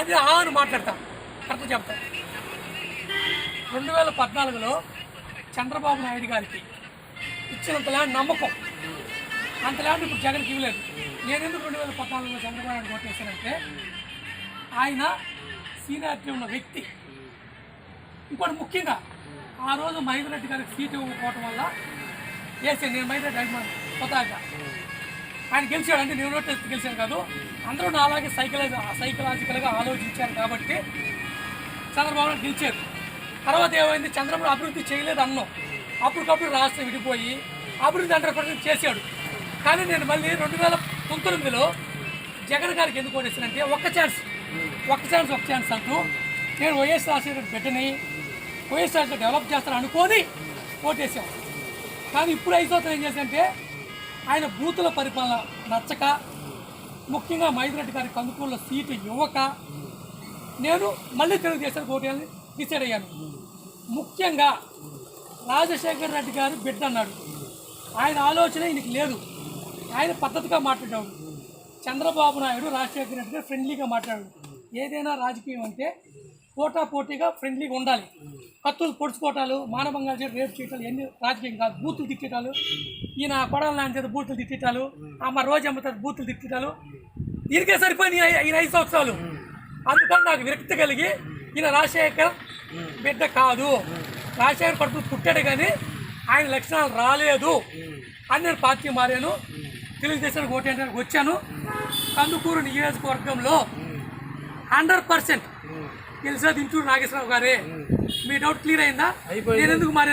అది అని మాట్లాడతాను, కరెక్ట్ చెప్తాను. 2014లో చంద్రబాబు నాయుడు గారికి ఇచ్చినంత ల్యాండ్ నమ్మకం, అంత ల్యాండ్ ఇప్పుడు జగన్కి ఇవ్వలేదు. నేను ఎందుకు 2014లో చంద్రబాబు నాయుడు కొట్టేశానంటే ఆయన సీనియారిటీ ఉన్న వ్యక్తి. ఇంకోటి ముఖ్యంగా ఆ రోజు మహేందర్ రెడ్డి గారికి సీటు ఇవ్వకపోవటం వల్ల వేసాను. నేను మహేందర్ రెడ్డి అభిమాని కొత్తగా. ఆయన గెలిచాడు అంటే నేను ఓటు గెలిచాను కాదు, అందరూ నా అలాగే సైకలాజికల్గా ఆలోచించారు కాబట్టి చంద్రబాబు నాయుడు గెలిచారు. తర్వాత ఏమైంది, చంద్రబాబు అభివృద్ధి చేయలేదు అన్నాం. అప్పటికప్పుడు రాష్ట్రం విడిపోయి అభివృద్ధి 100% చేశాడు. కానీ నేను మళ్ళీ 2019లో జగన్ గారికి ఎందుకు ఓటేసానంటే ఒక్క ఛాన్స్ అంటూ నేను వైఎస్ రాజశేఖర బిడ్డని వైఎస్ రాజశేఖర డెవలప్ చేస్తాను అనుకొని ఓటేసాం. కానీ ఇప్పుడు 5 సంవత్సరాలు ఏం చేశానంటే ఆయన బూతుల పరిపాలన నచ్చక, ముఖ్యంగా మహేందర్ రెడ్డి గారి కందుకూరులో సీటు ఇవ్వక నేను మళ్ళీ తెలుగుదేశానికి ఓటేయాలని డిసైడ్ అయ్యాను. ముఖ్యంగా రాజశేఖర రెడ్డి గారు బిడ్డ అన్నాడు, ఆయన ఆలోచన ఈయనకి లేదు. ఆయన పద్ధతిగా మాట్లాడాడు. చంద్రబాబు నాయుడు రాజశేఖర రెడ్డి గారు ఫ్రెండ్లీగా మాట్లాడాడు. ఏదైనా రాజకీయం అంటే పోటాపోటీగా ఫ్రెండ్లీగా ఉండాలి. కత్తులు పొడుచుకోవటాలు, మానభంగాలు చేయడం, రేపు చేయటాలు ఎన్ని రాజకీయం కాదు. బూతులు తిట్టేటాలు, ఈయన కొడాలి నాన్న చేత బూతులు తిట్టేటాలు, అమ్మ రోజమ్మ చేత బూతులు తిట్టేటాలు, దీనికే సరిపోయింది ఈయన 5 సంవత్సరాలు. అందుకని నాకు విరక్తి కలిగి ఈయన రాజశేఖర్ బిడ్డ కాదు, రాజశేఖర్ కొడుకు పుట్టాడు కానీ ఆయన లక్షణాలు రాలేదు అని నేను పార్టీ మారాను. తెలుగుదేశానికి ఓటేయడానికి వచ్చాను. కందుకూరు నియోజకవర్గంలో 100% గెలిచిన దింటూరు నాగేశ్వరరావు గారే. మీ డౌట్ క్లియర్ అయిందా? నేను ఎందుకు మారాను?